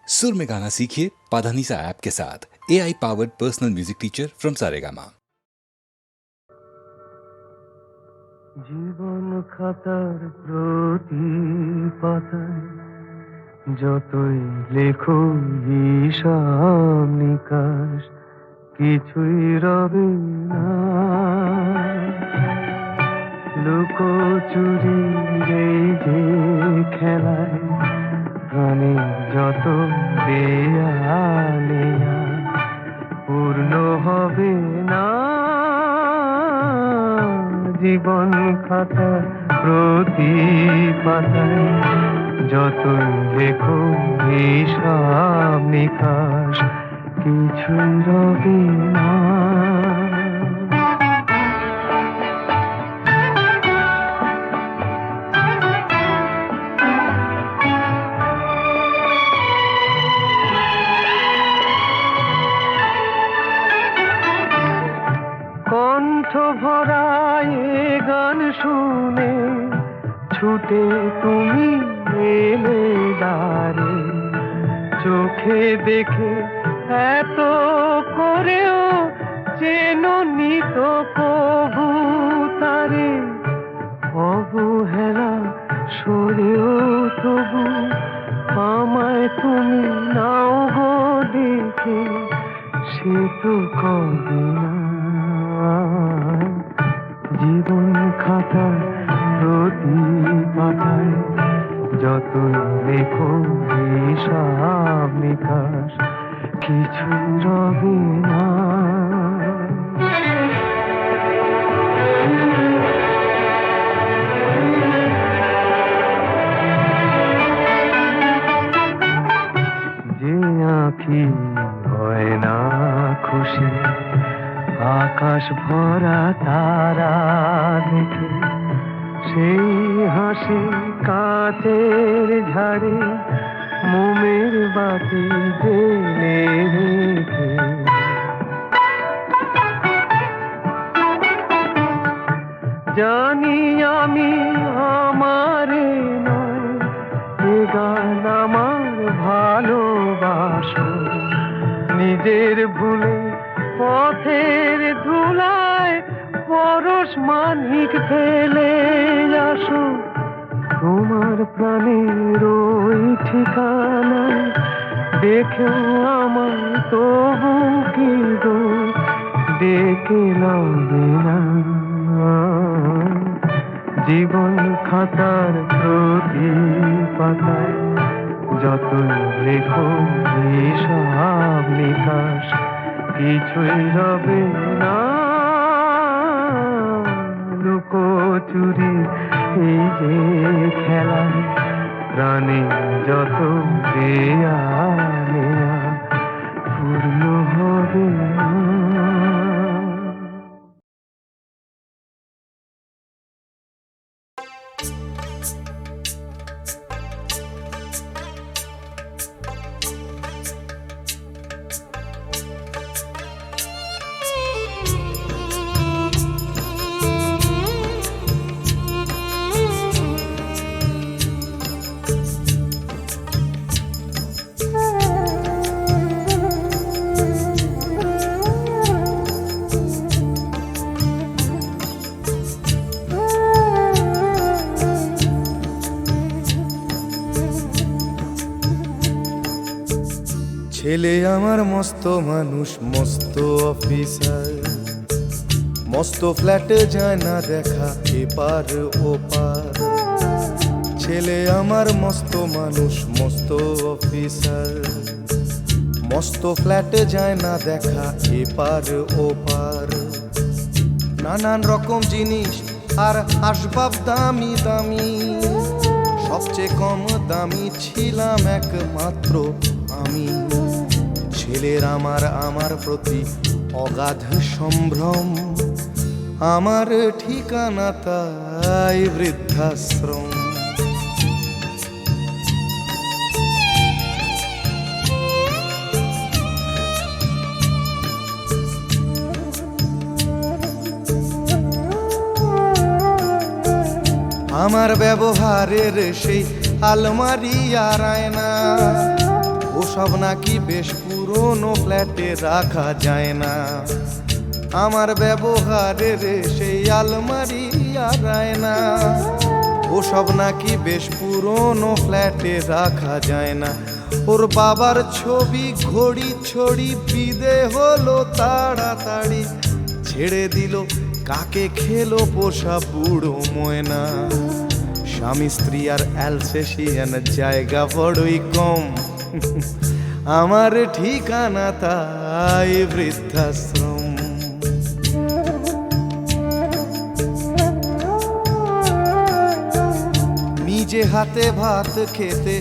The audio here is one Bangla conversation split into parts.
सुर में गाना सीखिए पाधानीसा ऐप के साथ। AI powered personal music teacher from Saregama. জীবন খাতার প্রতি পাতায় যতই লেখো হিসাব নিকাশ কিছুই রবে না। লুকোচুরি এই যে খেলায় প্রাণে যত দেয়ালে পূর্ণ হবে না। জীবন খাতা প্রতি পাতায় যতই লেখো হিসাব নিকাশ কিছুই রবে না। কণ্ঠ ভরায় গান শুনে ছুটে তুমি এলে দ্বারে, চোখে দেখে এত করেও চেননি তো কবু তারে। অবহেলা সরেও তবু আমায় তুমি নাও গো দেখে, সে তো কবে না। জীবন খাতা প্রতি পাতায় যতই লেখো হিসাব নিকাশ কিছু রবে না। যে আঁখি হয় না খুশি আকাশ ভরা তারা দেখে, সেই হাসি কাচের ঝাড়ে মোমের বাতি জেলে রেখে। জানি আমি আমারে নয় এ গান আমার ভালোবাসো, নিজের ভুলে পথের ধুলায় পরশ মানিক ফেলে আসো। তোমার প্রাণের ওই ঠিকানায় দেখেও আমার তবু কি গো ডেকে লবে না। জীবন খাতার প্রতি পাতায় যতই লেখো হিসাব নিকাশ কিছুই রবে না। লুকোচুরি এই যে খেলায় প্রাণে যত দেয়ালে পূর্ণ হবে না। ছেলে আমার মস্ত মানুষ মস্ত অফিসার, মস্ত ফ্ল্যাটে যায় না দেখা এপার ওপার। ছেলে আমার মস্ত মানুষ মস্ত অফিসার, মস্ত ফ্ল্যাটে যায় না দেখা এপার ওপার। নানান রকম জিনিস আর আসবাব দামি দামি, সবচেয়ে কম দামি ছিলাম একমাত্র আমি। ছেলের আমার প্রতি অগাধ সম্ভ্রম, আমার ঠিকানা তাই বৃদ্ধাশ্রম। আমার ব্যবহারের সেই আলমারি আর আয়না, ওসব নাকি বেশ পুরনো ফ্ল্যাটে রাখা যায় না। আমার ব্যবহারের সেই আলমারি আর আয়না, ওসব নাকি বেশ পুরনো ফ্ল্যাটে রাখা যায় না। ওর বাবার ছবি ঘড়ি ছড়ি বিদে হলো তাড়াতাড়ি, ছেড়ে দিল কাকে খেলো পোষা বুড়ো ময়না। স্বামী স্ত্রী আর অ্যালসেশিয়ান জায়গা বড়ই কম, আমার ঠিকানা তাই বৃদ্ধাশ্রম। নিজে হাতে ভাত খেতে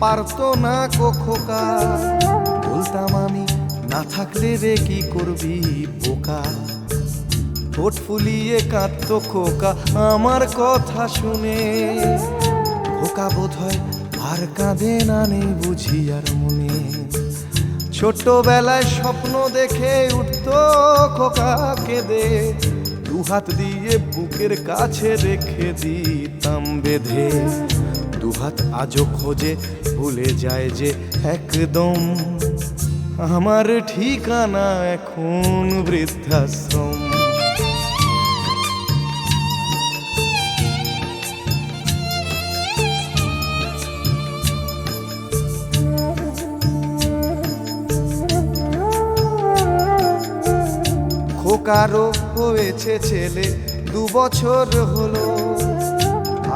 পারতো না খোকা, বলতাম আমি না থাকলে রে কি করবি বোকা। ঠোঁট ফুলিয়ে কাঁদতো খোকা আমার কথা শুনে, খোকা বোধ হয় আর কাঁদে না, নেই বুঝি আর মনে। ছোট্টবেলায় স্বপ্ন দেখে উঠতো খোকা কেঁদে, দুহাত দিয়ে বুকের কাছে রেখে দিতাম বেঁধে। দুহাত আজও খোঁজে ভুলে যায় যে একদম, আমার ঠিকানা এখন বৃদ্ধাশ্রম। খোকারও হয়েছে ছেলে 2 বছর হলো,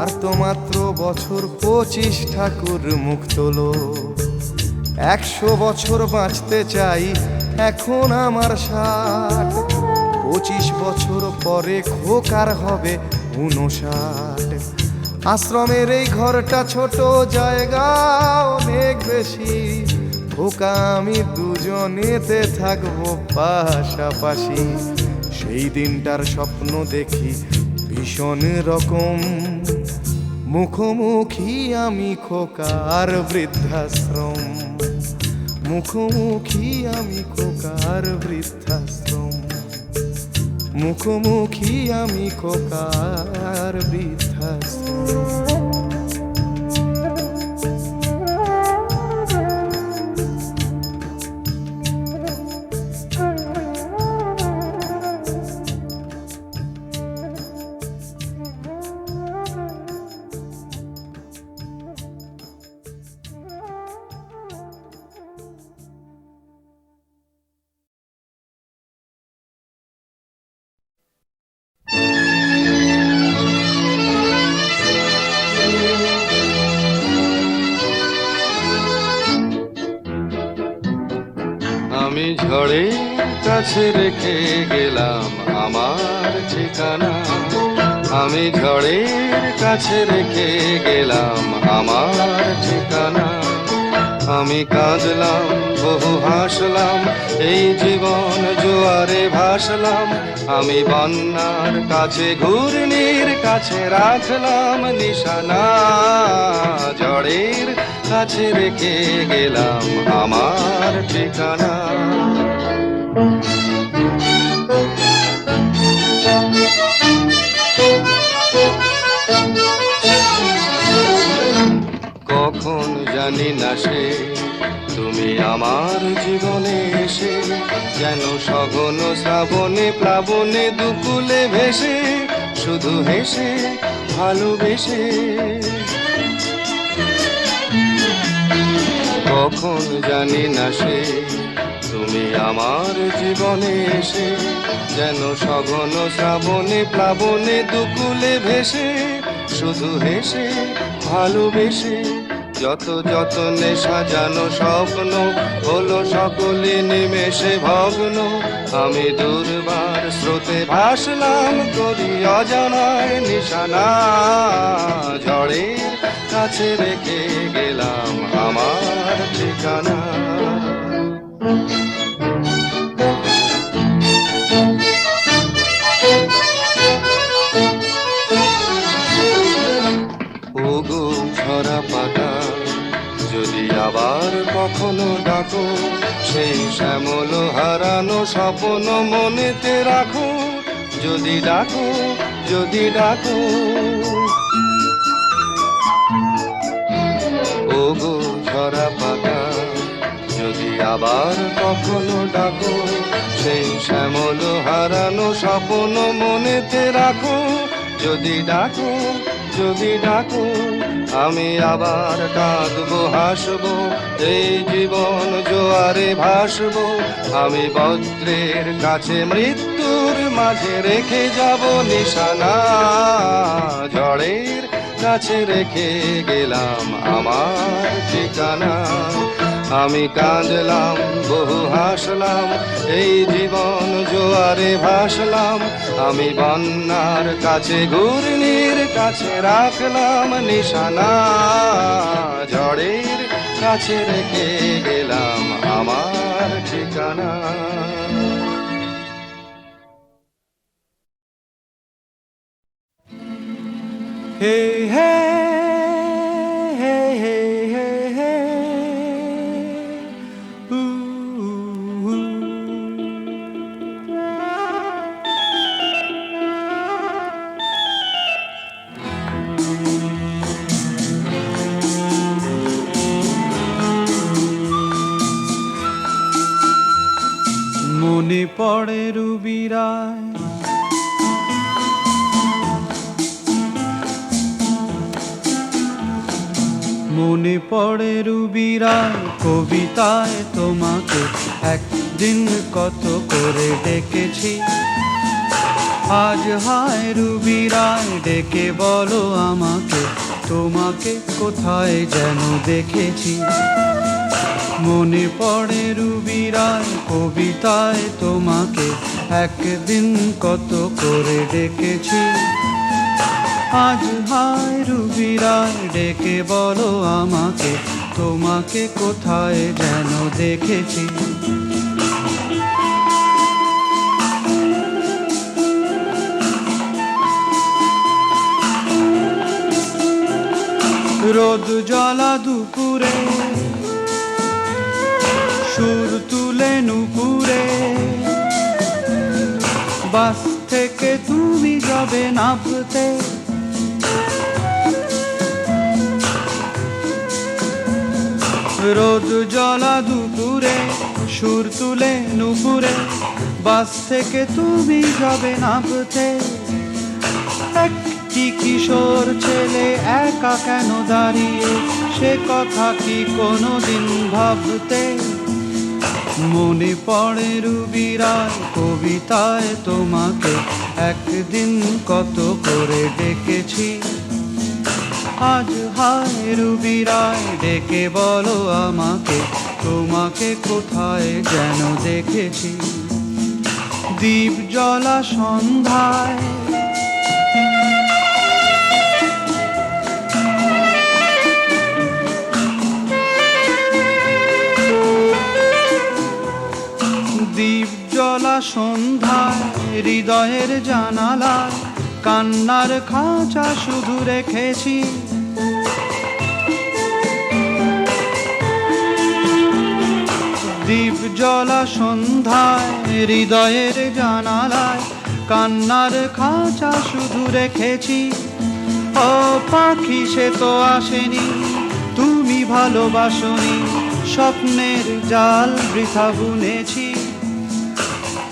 আর তো মাত্র বছর 25 ঠাকুর মুখ তোলো। 100 বছর বাঁচতে চাই এখন আমার 60, 25 বছর পরে খোকার হবে 59। আশ্রমের এই ঘরটা ছোট, জায়গা অনেক বেশি, খোকা আমি দুজনেতে থাকবো পাশাপাশি। সেই দিনটার স্বপ্ন দেখি ভীষণ রকম, মুখোমুখি আমি খোকার বৃদ্ধাশ্রম। মুখোমুখি আমি খোকার বৃদ্ধাশ্রম, মুখোমুখি আমি খোকার বৃদ্ধাশ্রম। আমি ঝড়ের কাছে রেখে গেলাম আমার ঠিকানা, আমি ঝড়ের কাছে রেখে গেলাম আমার ঠিকানা। আমি কাঁদলাম বহু হাসলাম, এই জীবন জোয়ারে ভাসলাম। আমি বন্যার কাছে ঘূর্ণির কাছে রাখলাম নিশানা, ঝড়ের কাছে রেখে গেলাম আমার ঠিকানা। কখন জানি না সে তুমি আমার জীবনে এসে, যেন সঘন শ্রাবণে প্লাবনে দুকুলে ভেসে, শুধু হেসে ভালোবেসে। কখন জানি না সে তুমি আমার জীবনে এসে, যেন সঘন শ্রাবণে প্লাবনে দুকুলে ভেসে, শুধু হেসে ভালোবেসে। যত যতনে সাজানো স্বপ্ন হলো সকলে নিমেষে ভগ্ন। আমি দুর্বার স্রোতে ভাসলাম করি অজানায় নিশানা, ঝড়ের কাছে রেখে গেলাম আমার ঠিকানা। ওগো ঝরা পাতা যদি আবার কখনো ডাকো, সেই শ্যামল হারানো স্বপ্ন মনেতে রাখো। যদি ডাকো, যদি ডাকো, ওগো ঝরা পাতা আবার কখনো ডাকো, সেই শ্যামল হারানো স্বপ্ন মনেতে রাখো। যদি ডাকো, যদি ডাকো, আমি আবার কাঁদবো হাসবো, এই জীবন জোয়ারে ভাসবো। আমি বজ্রের কাছে মৃত্যুর মাঝে রেখে যাব নিশানা, ঝড়ের কাছে রেখে গেলাম আমার ঠিকানা। আমি কাঁদলাম বহু হাসলাম, এই জীবন জোয়ারে ভাসলাম। আমি বন্যার কাছে ঘূর্ণির কাছে রাখলাম নিশানা, ঝড়ের কাছে রেখে গেলাম আমার ঠিকানা। হে হে হে হে হে হে উ, উ, উ। মনে পড়ে রুবিরায়, মনে পড়ে রুবিরায় কবিতায় তোমাকে একদিন কত করে ডেকেছি। আজ হায় রুবিরায় ডেকে বলো আমাকে, তোমাকে কোথায় যেন দেখেছি। মনে পড়ে রুবিরায় কবিতায় তোমাকে একদিন কত করে ডেকেছি। আজ হায় রুবিরায় ডেকে বলো আমাকে, তোমাকে কোথায় যেন দেখেছি। রোদ জ্বলা দুপুরে সুর তুলে নুপুরে, বাস থেকে তুমি যাবে নামতে। রোদ জ্বলা দুপুরে সুর তুলে নুপুরে, বাস থেকে তুমি যাবে নামতে। একটি কিশোর ছেলে একা কেন দাঁড়িয়ে, সে কথা কি কোনোদিন ভাবতে। মনে পড়ে রুবিরায় কবিতায় তোমাকে একদিন কত করে ডেকেছি। আজ হায় রুবিরায় ডেকে বলো আমাকে, তোমাকে কোথায় যেন দেখেছি। দ্বীপ জ্বলা সন্ধ্যায় দ্বীপ জ্বলা সন্ধ্যায় হৃদয়ের জানালায় কান্নার খাঁচা শুধু রেখেছি। দ্বীপ জ্বলা সন্ধ্যায় হৃদয়ের জানালায় কান্নার খাঁচা শুধু রেখেছি। ও পাখি সে তো আসেনি, তুমি ভালোবাসনি, স্বপ্নের জাল বৃথা বুনেছি।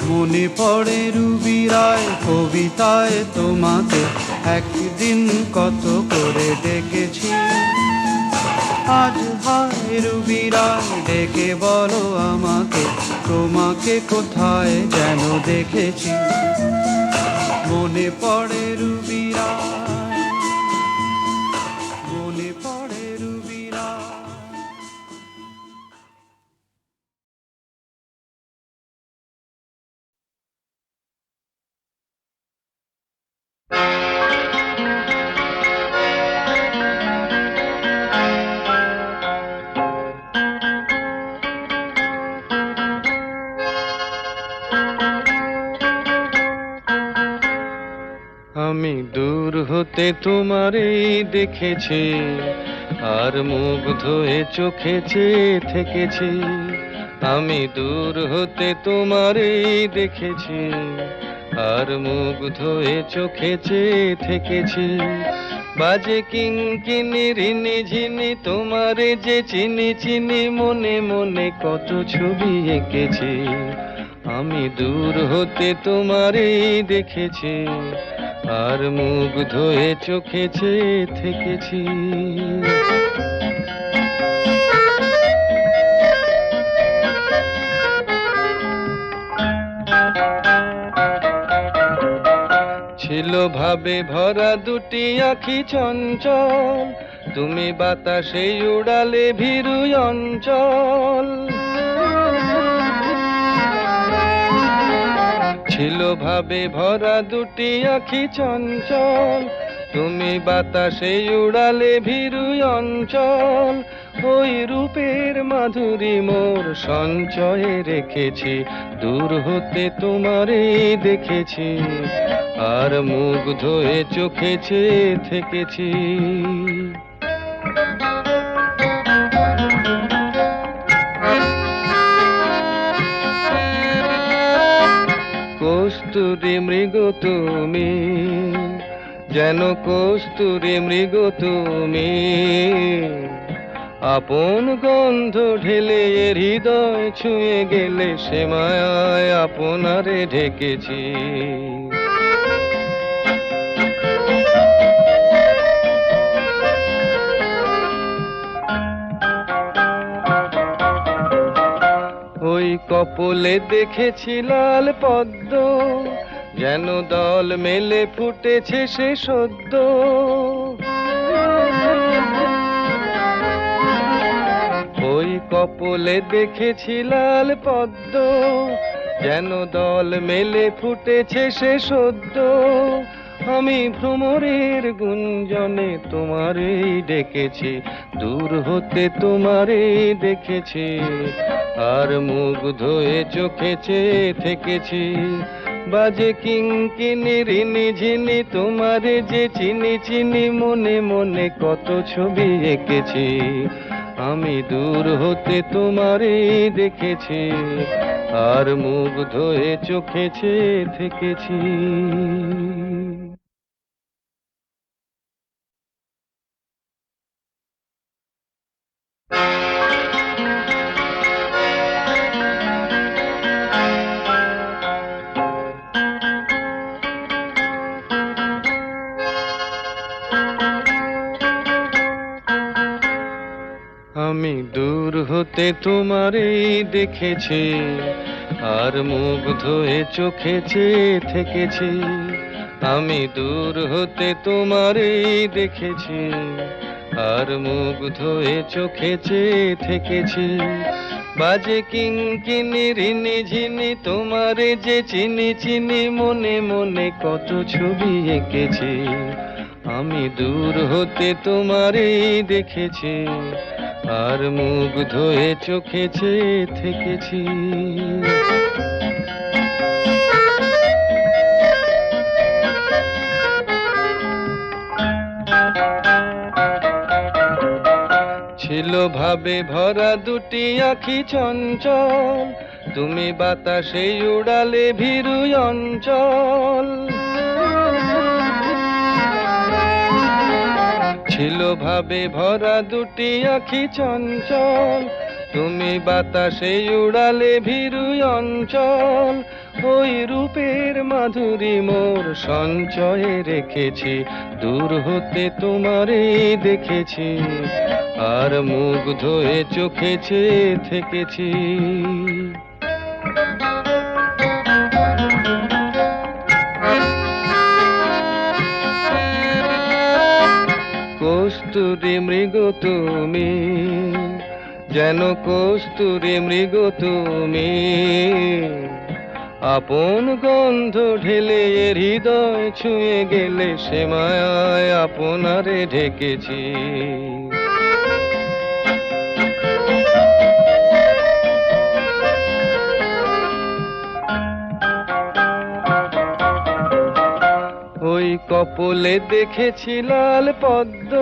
মনে পড়ে রুবিরায় কবিতায় তোমাকে একদিন কত করে ডেকেছি। আজ হায় রুবিরায় ডেকে বলো আমাকে, তোমাকে কোথায় যেন দেখেছি। মনে পড়ে রুবিরায়, মনে পড়ে রুবিরায়। আমি দূর হতে তোমারই দেখেছি, আর মুগ্ধ হয়ে চোখে চেয়ে থেকেছি। আমি দূর হতে তোমারই দেখেছি, আর মুগ্ধ হয়ে চোখে চেয়ে থেকেছি। বাজে কিঙ্কিনি রিনি ঝিনি তোমারে যে চিনি চিনি মনে মনে কত ছবি এঁকেছি আমি দূর হতে তোমারই দেখেছি আর মুগ্ধ হয়ে চোখে চেয়ে থেকেছি ছিল ভাবে ভরা দুটি আঁখি চঞ্চল তুমি বাতাসে উড়ালে ভীরু অঞ্চল ছিল ভাবে ভরা দুটি আঁখি চঞ্চল তুমি বাতাসে উড়ালে ভীরু অঞ্চল ওই রূপের মাধুরী মোর সঞ্চয়ে রেখেছি দূর হতে তোমারে দেখেছি আর মুগ্ধ হয়ে চোখে চেয়ে থেকেছি কস্তুরী মৃগ তুমি যেন কস্তুরী মৃগ তুমি আপন গন্ধ ঢেলে হৃদয় ছুঁয়ে গেলে সে মায়ায় আপনারে ঢেকেছি ওই কপলে দেখেছি লাল পদ্ম যেন দল মেলে ফুটেছে সে সদ্য ওই কপলে দেখেছি লাল পদ্ম যেন দল মেলে ফুটেছে সে সদ্য আমি ভ্রমরের গুঞ্জনে তোমারেই ডেকেছি দূর হতে তোমারেই দেখেছি আর মুগ্ধ হয়ে চোখে চেয়ে থেকেছি বাজে কিঙ্কিনি রিনি ঝিনি তোমারে যে চিনি চিনি মনে মনে কত ছবি এঁকেছি আমি দূর হতে তোমারেই দেখেছি আর মুগ্ধ হয়ে চোখে চেয়ে থেকেছি আমি দূর হতে তোমারেই দেখেছি আর মুগ্ধ হয়ে চোখে চেয়ে থেকেছি আমি দূর হতে তোমারেই দেখেছি আর মুগ্ধ হয়ে চোখে চেয়ে থেকেছি বাজে কিঙ্কিনি রিনি ঝিনি তোমারে যে চিনি চিনি মনে মনে কত ছবি এঁকেছি আমি দূর হতে তোমারেই দেখেছি আর মুগ্ধ হয়ে চোখে চেয়ে থেকেছি ছিল ভাবে ভরা দুটি আঁখি চঞ্চল তুমি বাতাসে উড়ালে ভীরু অঞ্চল ছিল ভাবে ভরা দুটি আঁখি চঞ্চল তুমি বাতাসে উড়ালে ভীরু অঞ্চল ওই রূপের মাধুরী মোর সঞ্চয়ে রেখেছি দূর হতে তোমারেই দেখেছি আর মুগ্ধ হয়ে চোখে চেয়ে থেকেছি কস্তুরী মৃগ তুমি যেন কস্তুরী মৃগ তুমি আপন গন্ধ ঢেলে হৃদয় ছুঁয়ে গেলে সে মায়ায় আপনারে ঢেকেছি ওই কপলে দেখেছি লাল পদ্ম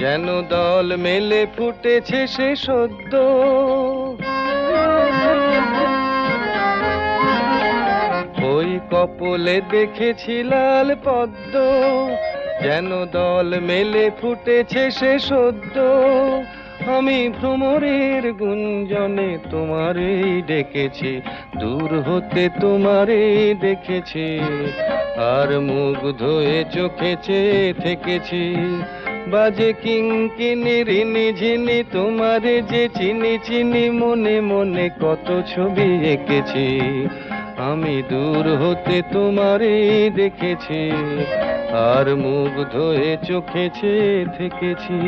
যেন দল মেলে ফুটেছে সে সদ্য ওই কপলে দেখেছি লাল পদ্ম যেন দল মেলে ফুটেছে সে সদ্য। আমি ভ্রমরের গুঞ্জনে তোমারেই ডেকেছি, দূর হতে তোমারেই দেখেছি, আর মুগ্ধ হয়ে চোখে চেয়ে থেকেছি। বাজে কিঙ্কিনি রিনি ঝিনি তোমারে যে চিনি চিনি, মনে মনে কত ছবি এঁকেছি। আমি দূর হতে তোমারেই দেখেছি, আর মুগ্ধ হয়ে চোখে চেয়ে থেকেছি।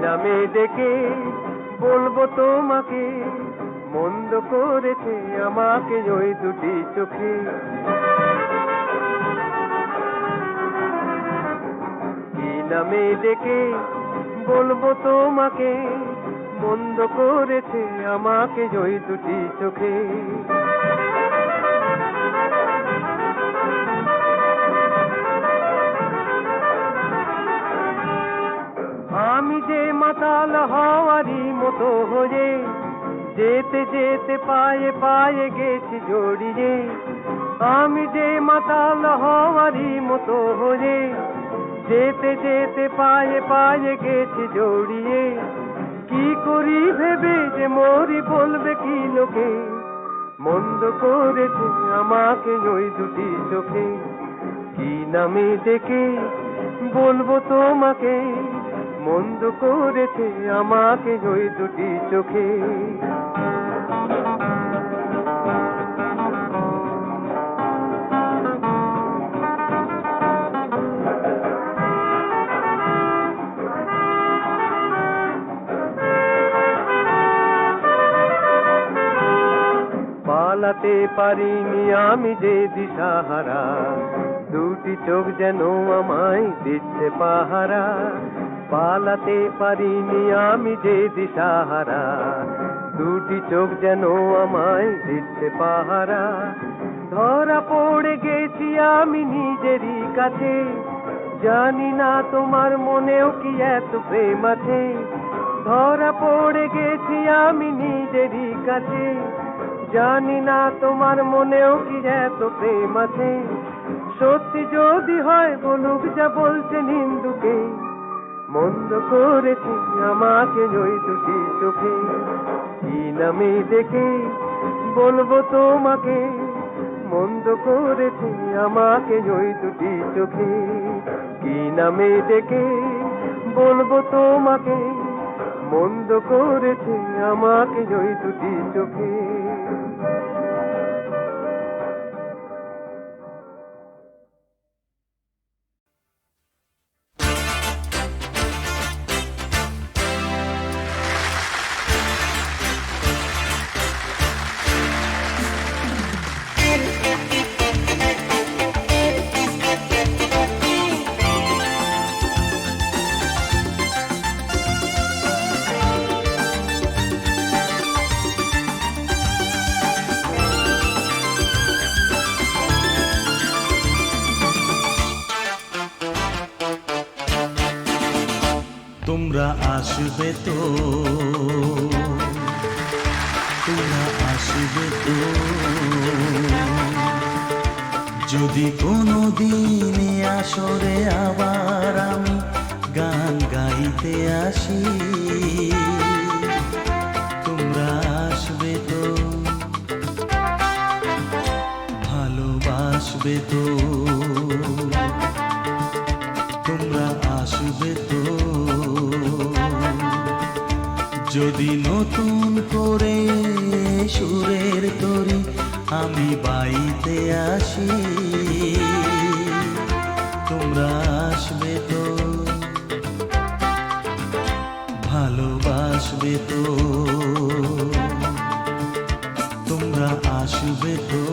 নামে ডেকে বলবো তোমাকে, মন্দ করেছে আমাকে ওই দুটি চোখে। কি নামে ডেকে বলবো তোমাকে, মন্দ করেছে আমাকে ওই দুটি চোখে। আমি যে মাতাল হওয়ারই মতো হয়ে, যেতে যেতে পায়ে পায়ে গেছি জড়িয়ে। আমি যে মাতাল হওয়ারই মতো হয়ে, যেতে যেতে পায়ে পায়ে গেছি জড়িয়ে। কি করি ভেবে যে মরি বলবে কি লোকে, মন্দ করেছে আমাকে ওই দুটি চোখে। কি নামে ডেকে বলবো তোমাকে, মন্দ করেছে আমাকে ওই দুটি চোখে। পালাতে পারিনি আমি যে দিশাহারা, দুটি চোখ যেন আমায় দিচ্ছে পাহারা। পালাতে পারিনি আমি যে দিশাহারা, দুটি চোখ যেন আমায় দিচ্ছে পাহারা। ধরা পড়ে গেছি আমি নিজেরই কাছে, জানি না তোমার মনেও কি এত প্রেম আছে। ধরা পড়ে গেছি আমি নিজেরই কাছে, জানি না তোমার মনেও কি এত প্রেম আছে। সত্যি যদি হয় বলুক যা বলছে নিন্দুকে, মন্দ করেছি আমাকে ওই দুটি চোখে। কি নামে ডেকে বলবো তোমাকে, মন্দ করেছি আমাকে ওই দুটি চোখে। কি নামে ডেকে বলবো তোমাকে, মন্দ করেছি আমাকে ওই দুটি চোখে। তোমরা আসবে তো, তোমরা আসবে তো, যদি কোনো দিনে আসরে আবার আমি গান গাইতে আসি। তোমরা আসবে তো, ভালোবাসবে তো, তোমরা আসবে তো, যদি নতুন করে সুরের তরি আমি বাইতে আসি। তোমরা আসবে তো, ভালোবাসবে তো, তোমরা আসবে তো।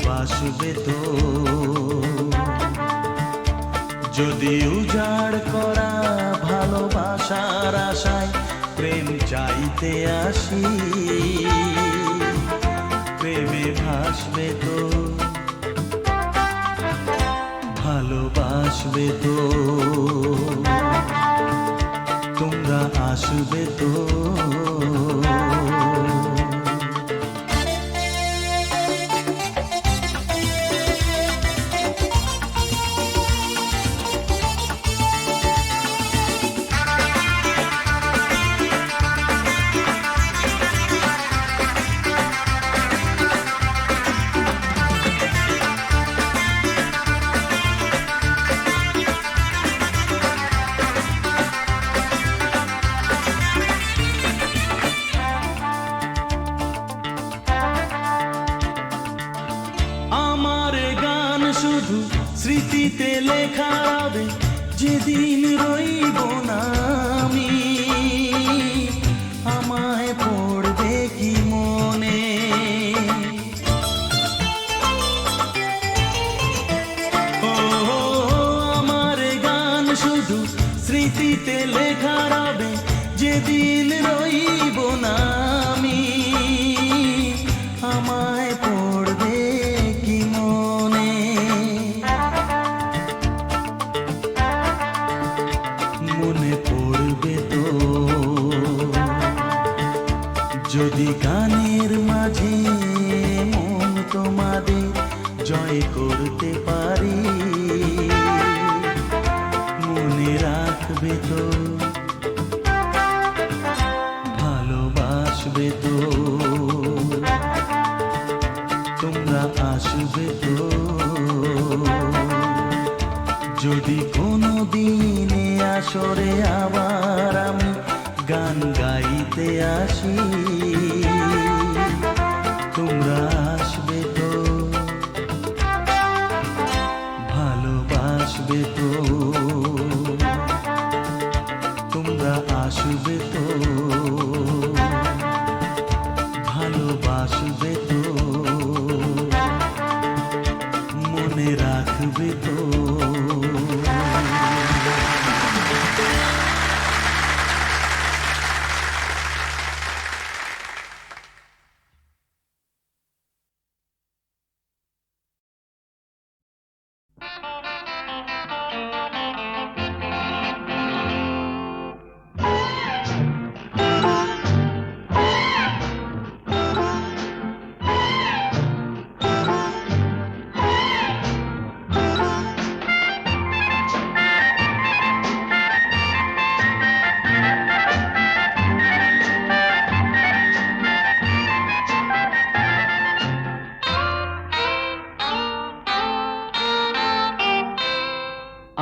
বাসবে তো যদি উজাড় করা ভালোবাসার আশায় প্রেম চাইতে আসি, প্রেমে ভাসবে তো ভালোবাসবে তো তোমরা আসবে তো। শুধু স্মৃতিতে লেখা হবে, যেদিন রইব না আমি, আমায় পড়বে কি মনে। ও আমার গান শুধু স্মৃতিতে লেখা হবে, যেদিন রইব না আমি, আমায় পড়বে কি মনে। মনে পড়বে তো যদি গানের মাঝে মন তোমাদের জয় করতে পারি। মনে রাখবে তো ভালোবাসবে তো তোমরা আসবে তো যদি কোনো দিনে আসরে আবার আমি গান গাইতে আসি। তোমরা আসবে তো ভালোবাসবে তো তোমরা আসবে তো ভালোবাসবে তো মনে রাখবে তো।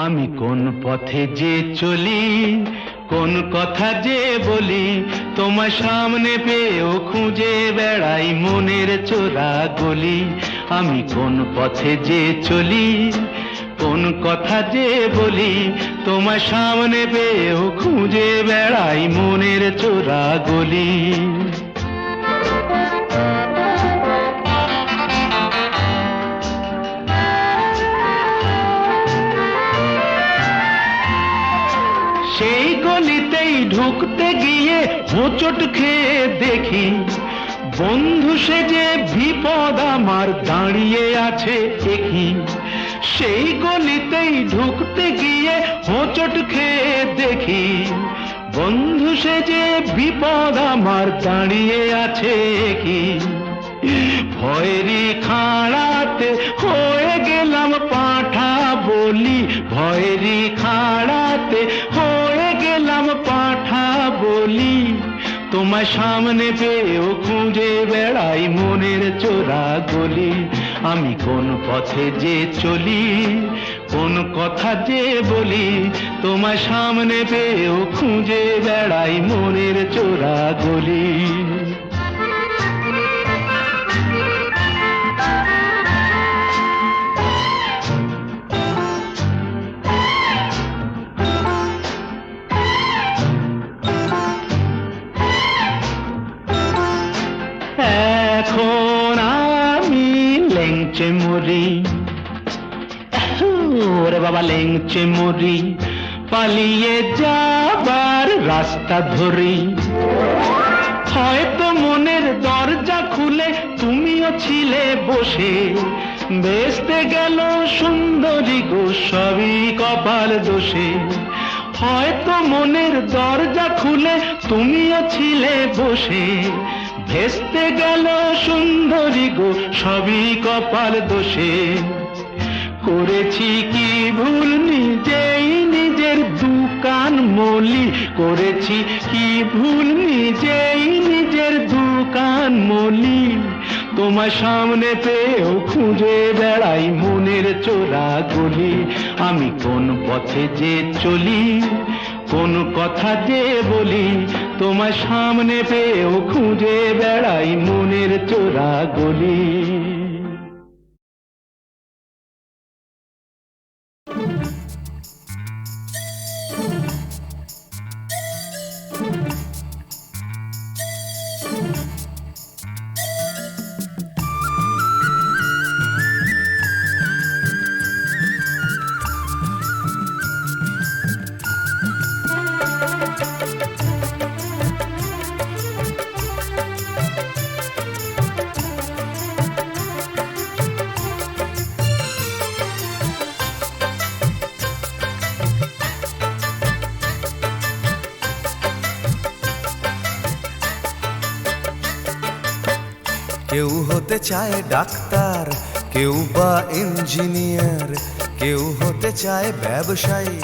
আমি কোন পথে যে চলি, কোন কথা যে বলি, তোমার সামনে পেয়েও খুঁজে বেড়াই মনের চোরা গলি। আমি কোন পথে যে চলি, কোন কথা যে বলি, তোমার সামনে পেয়েও খুঁজে বেড়াই মনের চোরা গলি। সেই গলিতেই ঢুকতে গিয়ে হোঁচট খেয়ে দেখি, বন্ধু সেজে বিপদ আমার দাঁড়িয়ে আছে একই। সেই গলিতেই ঢুকতে গিয়ে হোঁচট খেয়ে দেখি, বন্ধু সেজে বিপদ আমার দাঁড়িয়ে আছে কি। ভয়েরই খাড়াতে হয়ে গেলাম পাঁঠা বলি, ভয়েরই খাড়াতে হয়ে গেলাম পাঁঠা বলি। তোমার সামনে পেয়েও খুঁজে বেড়াই মনের চোরা গলি। আমি কোন পথে যে চলি, কোন কথা যে বলি, তোমার সামনে পেয়েও খুঁজে বেড়াই মনের চোরা গলি। এখন আমি লেংচে মরি, ওরে বাবা লেংচে মরি, পালিয়ে যাবার রাস্তা ধরি। হয়তো মনের দরজা খুলে তুমিও ছিলে বসে, বেসতে গেল সুন্দরী গো সবই কপাল দোষে। হয়তো মনের দরজা খুলে তুমিও ছিলে বসে, ভেস্তে গেল সুন্দরী গো সবই কপাল দোষে। করেছি কি ভুল নিজেই নিজের দুকান মলি, করেছি কি ভুল নিজেই নিজের দুকান মলি। তোমার সামনে পেয়েও খুঁজে বেড়াই মনের চোরা গলি। আমি কোন পথে যে চলি, কোন কথা যে বলি, তোমার সামনে পেয়েও খুঁজে বেড়াই মনের চোরা গলি। কেউ হতে চায় ডাক্তার, কেউ বা ইঞ্জিনিয়ার, কেউ হতে চায় ব্যবসায়ী,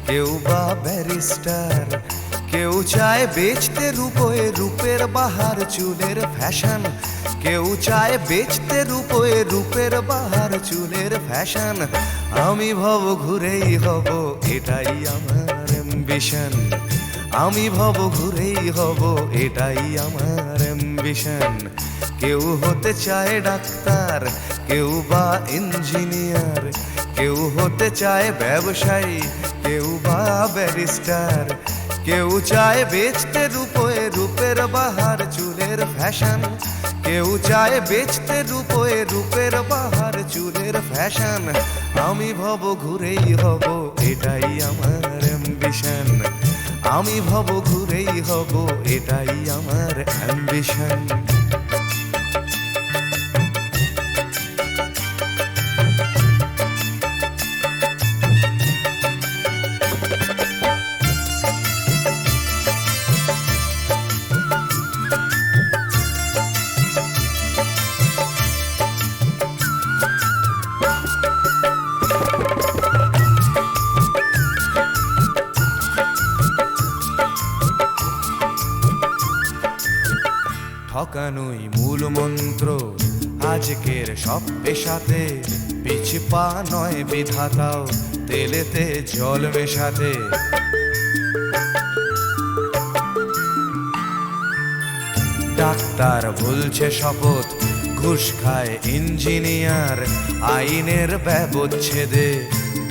কেউ বা ব্যারিস্টার। কেউ চায় বেচতে রূপে রূপের বাহার চুলের ফ্যাশন, কেউ চায় বেচতে রূপে রূপের বাহার চুলের ফ্যাশন। আমি ভব ঘুরেই হব এটাই আমার অ্যাম্বিশন, আমি ভব ঘুরেই হব এটাই আমার অ্যাম্বিশন। কেউ হতে চায় ডাক্তার, কেউ বা ইঞ্জিনিয়ার, কেউ হতে চায় ব্যবসায়ী, কেউ বা ব্যারিস্টার। কেউ চায় বেচতে রূপে রূপের বাহার চুলের ফ্যাশন, কেউ চায় বেচতে রূপে রূপের বাহার চুলের ফ্যাশন। আমি ভব ঘুরেই হব এটাই আমার অ্যাম্বিশন, আমি ভব ঘুরেই হব এটাই আমার অ্যাম্বিশন। ঠকানোই মূল মন্ত্র আজকের সব পেশাতে, পিছে পা নয় বিধাতাও তেলেতে জল মেশাতে। ডাক্তার ভুলছে শপথ, ঘুষ খায় ইঞ্জিনিয়ার, আইনের ব্যবচ্ছেদে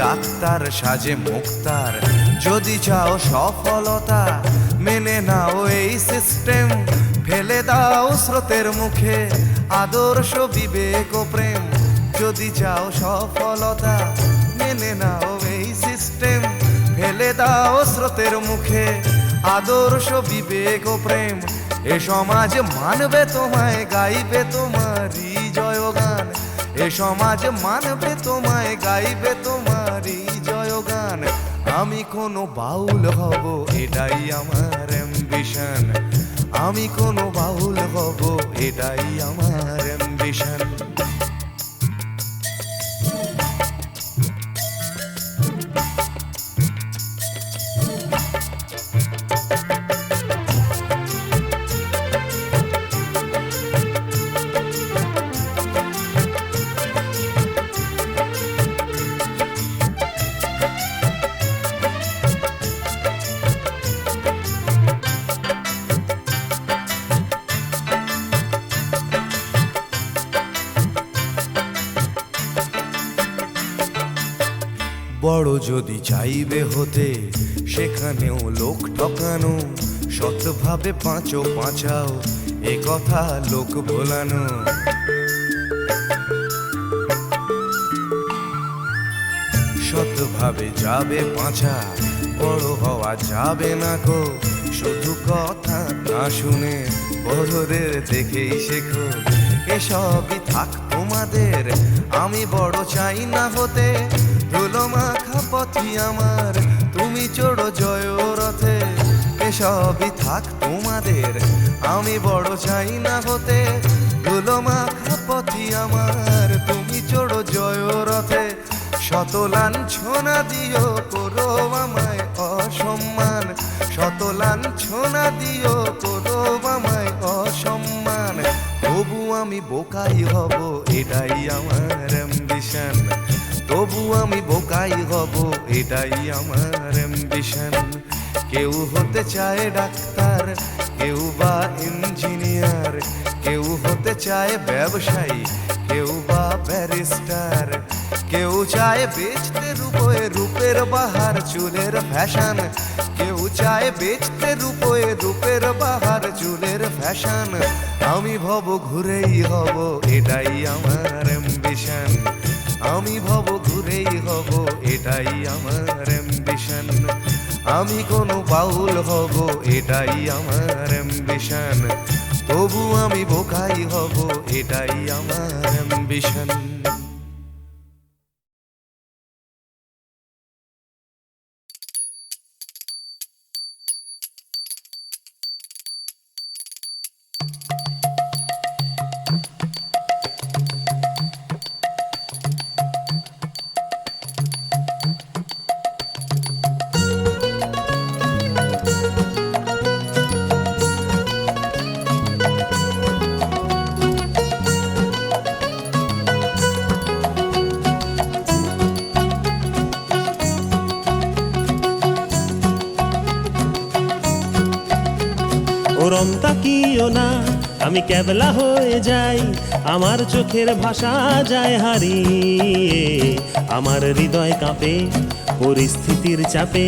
ডাক্তার সাজে মুক্তার। যদি চাও সফলতা মেনে নাও এই সিস্টেম, ফেলে দাও স্রোতের মুখে আদর্শ বিবেক ও প্রেম। যদি চাও সফলতা মেনে নাও এই সিস্টেম, ফেলে দাও স্রোতের মুখে আদর্শ বিবেক ও প্রেম। এ সমাজ মানবে তোমায়, গাইবে তোমারই জয়গান, এ সমাজ মানবে তোমায়, গাইবে তোমারই জয়গান। আমি কোনো বাউল হব এটাই আমার অ্যাম্বিশন, আমি কোনো বাউল হব এটাই আমার অ্যাম্বিশন। বড় যদি চাইবে হতে সেখানেও লোক ঠকানো, সৎভাবে পাঁচো পাঁচাও এ কথা লোক ভোলানো। যাবে যাবে বাঁচা, বড় হওয়া যাবে না গো। শুধু কথা না শুনে বড়দের দেখেই শেখো। এসবই থাক তোমাদের, আমি বড় চাই না হতে। ধুলো মাখা পথি আমার, তুমি চড়ো জয় রথে। এসবই থাক তোমাদের, আমি বড় চাই না হতে। ধুলো মাখা পথি আমার, তুমি চড়ো জয় রথে। শত লাঞ্ছনা দিও করো আমায় অসম্মান, শত লাঞ্ছনা দিও করো আমায় অসম্মান। তবু আমি বোকাই হব, এটাই আমার অ্যাম্বিশন। তবু আমি বোকাই হব, এটাই আমার অ্যাম্বিশন। কেউ হতে চায় ডাক্তার, কেউ বা ইঞ্জিনিয়ার, কেউ হতে চায় ব্যবসায়ী, কেউ বা ব্যারিস্টার। কেউ চায় বেচতে রূপে রূপের বাহার চুলের ফ্যাশন, কেউ চায় বেচতে রূপে রূপের বাহার চুলের ফ্যাশন। আমি ভব ঘুরেই হব, এটাই আমার অ্যাম্বিশন। আমি ভব ঘুরেই হব, এটাই আমার অ্যাম্বিশন। আমি কোনো বাউল হব, এটাই আমার অ্যাম্বিশন। তবু আমি বোকাই হব, এটাই আমার অ্যাম্বিশন। ওরম তাকিও না, আমি ক্যাবলা হয়ে যাই। আমার চোখের ভাষা যায় হারিয়ে, আমার হৃদয় কাঁপে পরিস্থিতির চাপে।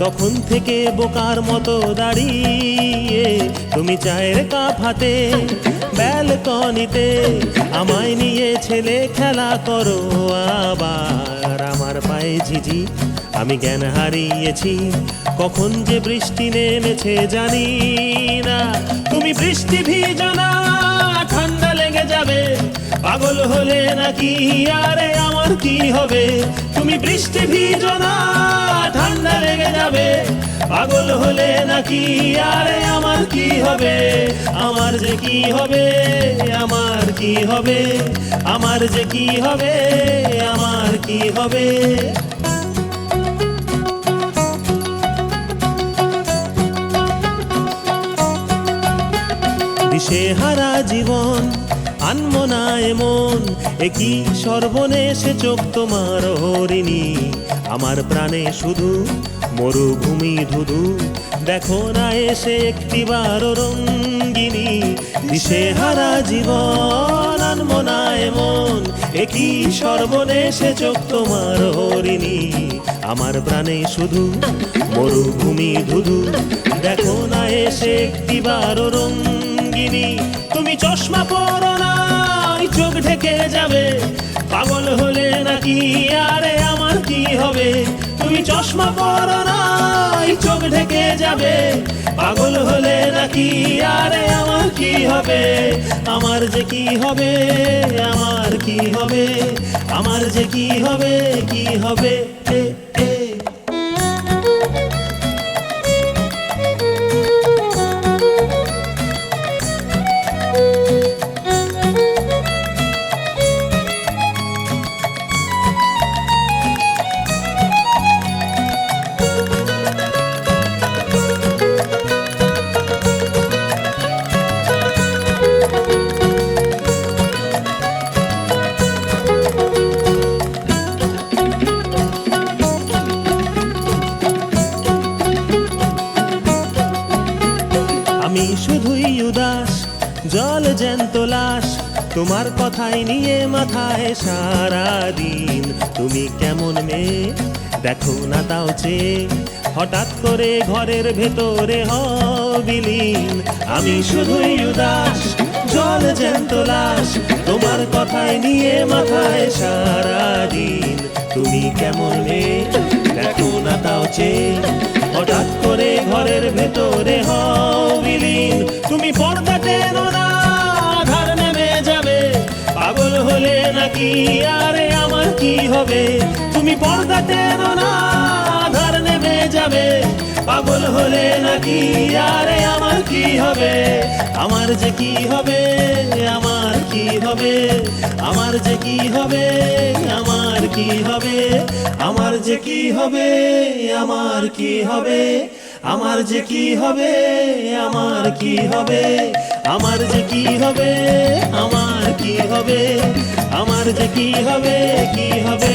তখন থেকে বোকার মতো দাঁড়িয়ে তুমি চায়ের কাপ হাতে ব্যালকনিতে আমায় নিয়ে ছেলে খেলা করো আবার। আমার পায়ে ঝিঝি, আমি জ্ঞান হারিয়েছি, কখন যে বৃষ্টি নেমেছে জানি না। তুমি বৃষ্টি ভিজো না, ঠান্ডা লেগে যাবে, পাগল হলে নাকি আরে আমার কি হবে? তুমি বৃষ্টি ভিজো না, ঠান্ডা লেগে যাবে, পাগল হলে নাকি আরে আমার কি হবে? আমার যে কি হবে, আমার কি হবে, আমার যে কি হবে, আমার কি হবে? দিশেহারা জীবন আনমো না এমন, একই সর্বনেশে চোখ তোমার হরিণী। আমার প্রাণে শুধু মরুভূমি ধুধু, দেখো না এসে একটিবার রঙ্গিনী। দিশেহারা জীবন আনমো না এমন, একই সর্বনেশে চোখ তোমার হরিণী। আমার প্রাণে শুধু মরুভূমি ধুধু, দেখো না এসে একটিবার রঙ্গিনী। তুমি চশমা পরো না, চোখ ঢেকে যাবে, পাগল হলে নাকি আরে আমার কি হবে? তুমি চশমা পরো না, চোখ ঢেকে যাবে, পাগল হলে নাকি আরে আমার কি হবে? আমার যে কি হবে, আমার কি হবে, আমার যে কি হবে, কি হবে? আমি শুধুই উদাস, জল জ্যান্ত লাশ, তোমার কথাই নিয়ে মাথায় সারাদিন। তুমি কেমন মেয়ে দেখো না তাও চেয়ে, হঠাৎ করে ঘরের ভেতরে হবিলীন। আমি শুধুই উদাস, জল জ্যান্ত লাশ, তোমার কথাই নিয়ে মাথায় সারাদিন। তুমি কেমন মেয়ে ঘুচে হঠাৎ করে ঘরের ভেতরে হও বিলীন। তুমি পর্দা টেনো না, আধার নেমে যাবে, পাগল হলে নাকি আরে আমার কি হবে? তুমি পর্দা টেনো না, আধার নেমে যাবে, পাগল হলে নাকি আরে আমার কি হবে? আমার যে কি হবে, আমার কি হবে, আমার যে কি হবে, আমার কি হবে, আমার যে কি হবে, আমার কি হবে, আমার যে কি হবে, আমার কি হবে, আমার যে কি হবে, আমার কি হবে, আমার যে কি হবে, কি হবে।